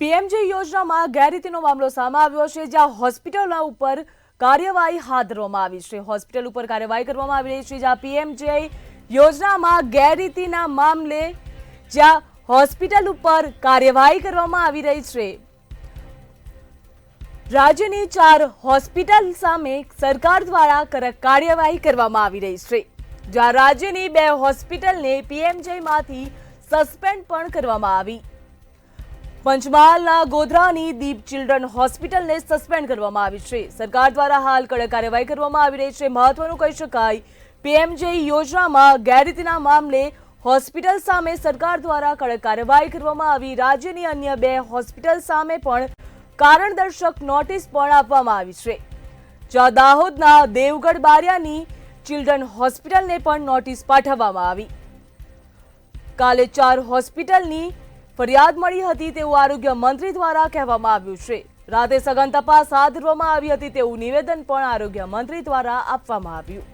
PMJ યોજનામાં ગેરરીતિનો મામલો સામે આવ્યો છે, જ્યાં હોસ્પિટલો ઉપર કાર્યવાહી હાથ ધરવામાં આવી છે। હોસ્પિટલ ઉપર કાર્યવાહી કરવામાં આવી રહી છે, જ્યાં પીએમજે યોજનામાં ગેરરીતિના મામલે જ્યાં હોસ્પિટલ ઉપર કાર્યવાહી કરવામાં આવી રહી છે। રાજ્યની 4 હોસ્પિટલ સામે સરકાર દ્વારા કડક કાર્યવાહી કરવામાં આવી રહી છે, જ્યાં રાજ્યની 2 હોસ્પિટલને પીએમજેમાંથી સસ્પેન્ડ પણ કરવામાં આવી। પંચમહાલના ગોધરાની દીપ ચિલ્ડ્રન હોસ્પિટલને સસ્પેન્ડ કરવામાં આવી છે। સરકાર દ્વારા હાલ કડક કાર્યવાહી કરવામાં આવી રહી છે। મહત્વનું કહી શકાય, પીએમજે યોજનામાં ગેરરીતિના મામલે હોસ્પિટલ સામે સરકાર દ્વારા કડક કાર્યવાહી કરવામાં આવી। રાજ્યની અન્ય 2 હોસ્પિટલ સામે પણ કારણદર્શક નોટિસ પણ આપવામાં આવી છે, જ્યાં દાહોદના દેવગઢ બારિયાની ચિલ્ડ્રન હોસ્પિટલને પણ નોટિસ પાઠવવામાં આવી। કાલે 4 હોસ્પિટલની ફરિયાદ મળી હતી તેવું આરોગ્ય મંત્રી દ્વારા કહેવામાં આવ્યું છે। રાતે સઘન તપાસ હાથ ધરવામાં આવી હતી તેવું નિવેદન પણ આરોગ્ય મંત્રી દ્વારા આપવામાં આવ્યું।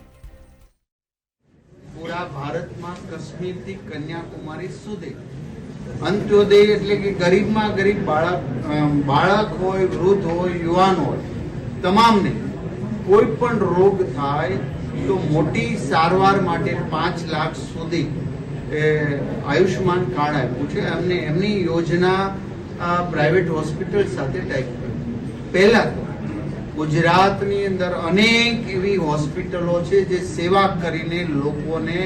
પૂરા ભારતમાં કાશ્મીરથી કન્યાકુમારી સુધી અંત્યોદય એટલે કે ગરીબમાં ગરીબ બાળક હોય, વૃદ્ધ હોય, યુવાન હોય, તમામને કોઈ પણ રોગ થાય તો મોટી સારવાર માટે 5 લાખ સુધી આયુષ્માન કાર્ડ આપ્યું છે। એમને એમની યોજના પ્રાઇવેટ હોસ્પિટલ સાથે ટાઈપ કરી। પહેલા ગુજરાતની અંદર અનેક એવી હોસ્પિટલો છે જે સેવા કરીને લોકોને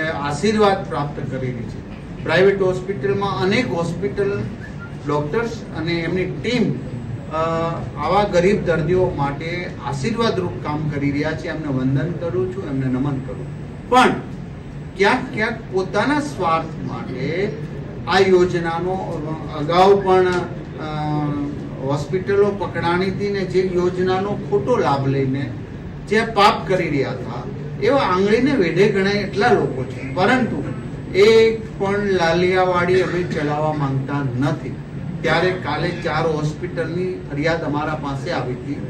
આશીર્વાદ પ્રાપ્ત કરી રહી છે। પ્રાઇવેટ હોસ્પિટલમાં અનેક હોસ્પિટલ ડોક્ટર્સ અને એમની ટીમ આવા ગરીબ દર્દીઓ માટે આશીર્વાદરૂપ કામ કરી રહ્યા છે। એમને વંદન કરું છું, એમને નમન કરું। પણ ક્યાંક પોતાના સ્વાર્થ માટે આ યોજનાનો અગાઉ પણ હોસ્પિટલો પકડાણી હતી ને જે યોજનાનો ખોટો લાભ લઈને જે પાપ કરી રહ્યા હતા એવા આંગળીને વેઢે ગણાય એટલા લોકો છે, પરંતુ એક પણ લાલિયાવાડી અમે ચલાવવા માંગતા નથી। ત્યારે કાલે 4 હોસ્પિટલની ફરિયાદ અમારા પાસે આવી હતી।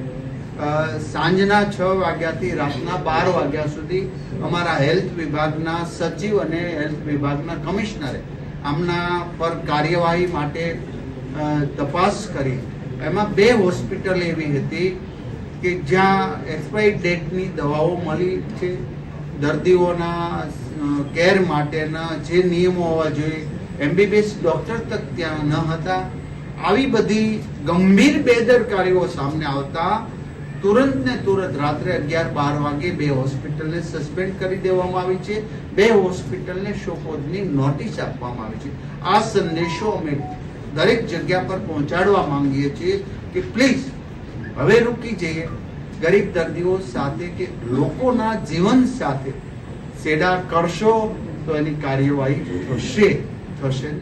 સાંજના 6 વાગ્યાથી રાતના 12 વાગ્યા સુધી અમારા હેલ્થ વિભાગના સચિવ અને હેલ્થ વિભાગના કમિશનરે આમના પર કાર્યવાહી માટે તપાસ કરી। એમાં 2 હોસ્પિટલ એવી હતી કે જ્યાં એક્સપાયરી ડેટની દવાઓ મળી છે, દર્દીઓના કેર માટેના જે નિયમો હોવા જોઈએ એમબીબીએસ ડોક્ટર તક ત્યાં ન હતા। આવી બધી ગંભીર બેદરકારીઓ સામે આવતા તુરંત ને તુરંત રાત્રે 11-12 વાગે 2 હોસ્પિટલને સસ્પેન્ડ કરી દેવામાં આવી છે। 2 હોસ્પિટલને શોકોઝની નોટિસ આપવામાં આવી છે। આ સંદેશો અમે દરેક જગ્યા પર પહોંચાડવા માંગીએ છીએ કે પ્લીઝ હવે રૂકી જઈએ। ગરીબ દર્દીઓ સાથે કે લોકોના જીવન સાથે છેડા કરશો તો એની કાર્યવાહી થશે।